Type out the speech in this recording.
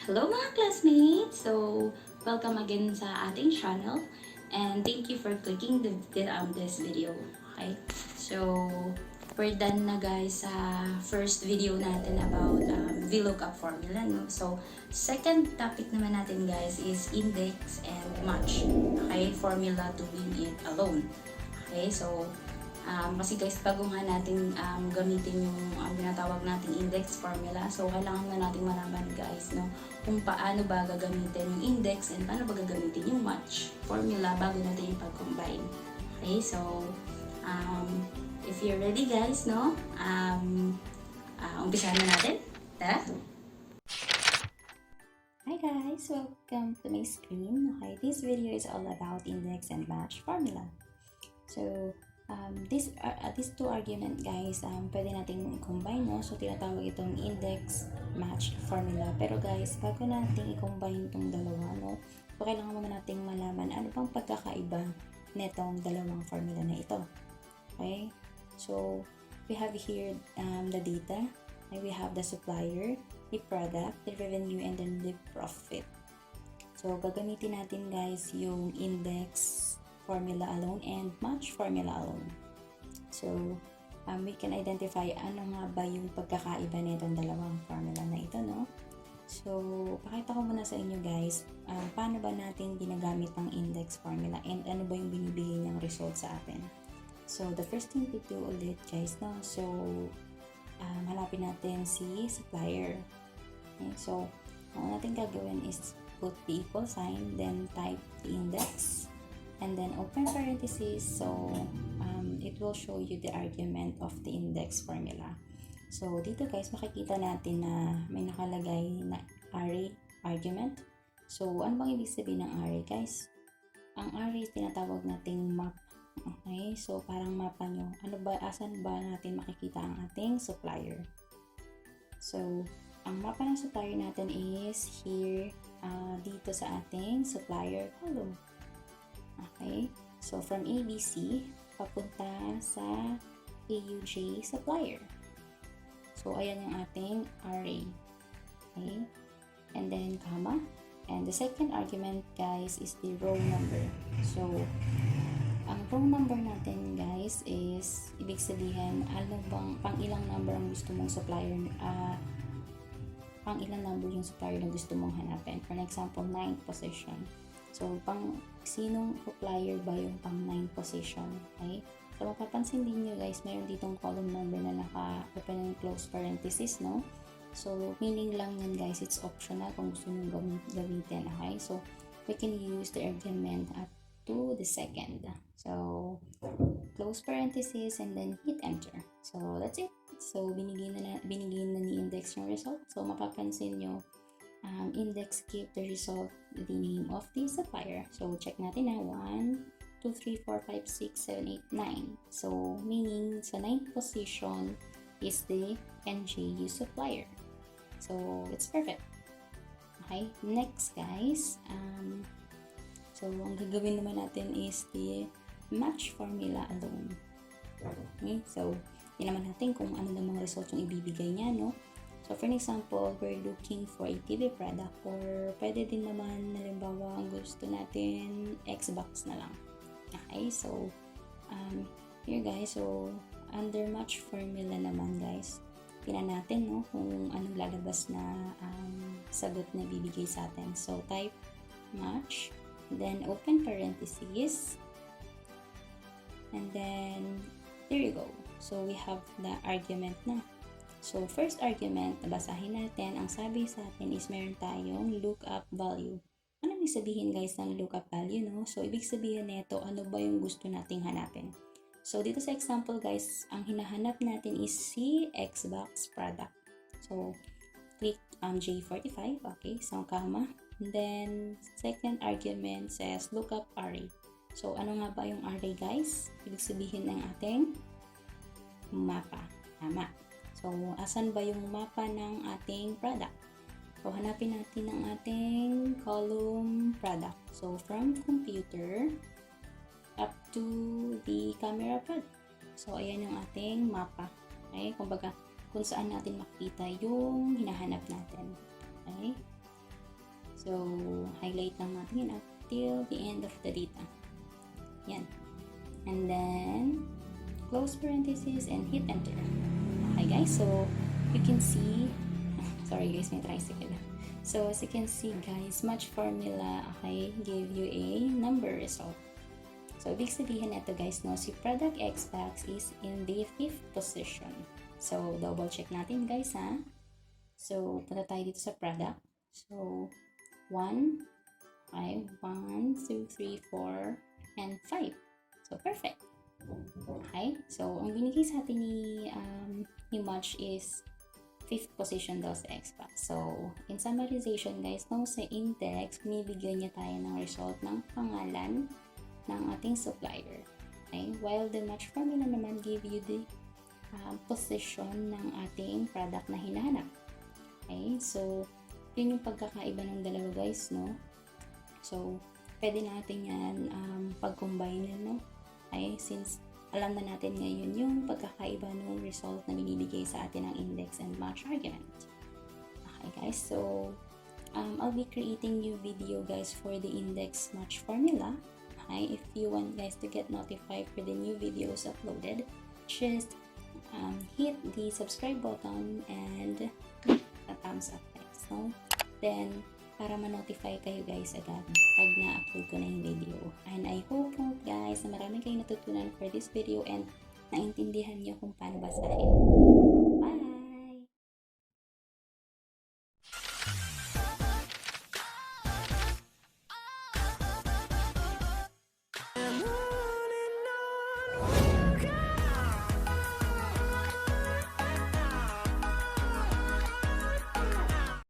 Hello mga classmates! So, welcome again sa ating channel and thank you for clicking this video. Okay? So, we're done na guys sa first video natin about Vlookup formula. No? So, second topic naman natin guys is index and match. Okay? Formula to win it alone. Okay? So, kasi guys, bago nga natin gamitin yung tinatawag nating index formula, so kailangan nga natin malaman guys, no, kung paano ba gagamitin yung index and paano ba gagamitin yung match formula bago natin ipag-combine. Okay, so if you're ready guys, no, umpisahan na natin. Tara! Hi guys, welcome to my screen. Okay, this video is all about index and match formula. So, these two argument guys, pwede nating combine, no? So, tinatawag itong index match formula. Pero guys, bago nating i-combine itong dalawa, no? So, kailangan muna nating malaman ano bang pagkakaiba netong dalawang formula na ito. Okay? So, we have here the data. Okay? We have the supplier, the product, the revenue, and then the profit. So, gagamitin natin guys yung index formula alone and match formula alone. So, we can identify ano nga ba yung pagkakaiba nitong dalawang formula na ito, no? So, pakita ko muna sa inyo guys, paano ba natin ginagamit ang index formula and ano ba yung binibigay niyang result sa atin. So, the first thing to do ulit guys, no? So, hanapin natin si supplier. Okay? So, ang natin gagawin is put the equal sign, then type the index, and then open parenthesis, so it will show you the argument of the index formula. So dito guys, makikita natin na may nakalagay na array argument. So ano bang ibig sabihin ng array guys? Ang array tinatawag nating map. Okay, so parang mapa nyo, ano ba, asan ba natin makikita ang ating supplier? So ang mapa ng supplier natin is here, dito sa ating supplier column. Okay, so from ABC, papunta sa AUJ supplier. So, ayan yung ating array. Okay, and then comma. And the second argument, guys, is the row number. So, ang row number natin, guys, is, ibig sabihin, ano bang, pang ilang number ang gusto mong supplier, pang ilang number yung supplier na gusto mong hanapin. For example, 9th position. So, pang sinong supplier ba yung pang 9 position? Okay? So, mapapansin din nyo guys, mayroon ditong column number na naka-open and close parenthesis, no? So, meaning lang yan guys, it's optional kung gusto nyo gamitin, okay? So, we can use the argument up to the second. So, close parenthesis and then hit enter. So, that's it. So, binigyan na ni index yung result. So, mapapansin nyo, index keep the result the name of the supplier. So, check natin na 1, 2, 3, 4, 5, 6, 7, 8, 9. So, meaning sa 9th position is the NJU supplier. So, it's perfect. Okay, next guys. So, ang gagawin naman natin is the match formula alone. Okay, so, tinaman natin kung ano namang result yung ibibigay niya, no? So, for example, we're looking for a TV product or pwede din naman, halimbawa, ang gusto natin, Xbox na lang. Okay, so, here guys, so, under match formula naman guys, tingnan natin, no, kung anong lalabas na sagot na bibigay sa atin. So, type match, then open parenthesis, and then, there you go. So, we have the argument na. So, first argument, basahin natin. Ang sabi sa atin is meron tayong lookup value. Ano ibig sabihin guys ng lookup value, no? So, ibig sabihin nito, ano ba yung gusto nating hanapin? So, dito sa example guys, ang hinahanap natin is si Xbox product. So, click J45, okay, so comma. And then, second argument says lookup array. So, ano nga ba yung array guys? Ibig sabihin ng ating mapa. Tama. So, asan ba yung mapa ng ating product? So, hanapin natin ang ating column product. So, from computer up to the camera product. So, ayan yung ating mapa. Okay? Kumbaga, kung saan natin makita yung hinahanap natin. Okay? So, highlight lang natin yan until the end of the data. Yan. And then, close parenthesis and hit enter. Okay guys, so you can see, sorry guys, may tricycle. So, as you can see guys, match formula, okay, gave you a number result. So, ibig sabihin ito guys, no, si product X box is in the 5th position. So, double check natin guys, ha. So, punta tayo dito sa product. So, 1, 5, 1, 2, 3, 4, and 5. So, perfect. Okay? So, ang binigay sa atin ni Match is 5th position daw sa Xbox. So, in summarization guys, no, sa index, binibigyan niya tayo ng result ng pangalan ng ating supplier. Okay? While the match formula naman give you the position ng ating product na hinahanap. Okay? So, yun yung pagkakaiba ng dalawa guys, no? So, pwede natin yan pag-combine, no? Okay? Since alam na natin ngayon yung pagkakaiba ng result na binibigay sa atin ng index and match argument. Okay guys, so I'll be creating new video guys for the index match formula. Okay? If you want guys to get notified for the new videos uploaded, just hit the subscribe button and a thumbs up guys, no? Then, para ma-notify kayo guys agad pag na-upload ko na yung video. And I hope guys na marami kayong natutunan for this video and naintindihan nyo kung paano basahin.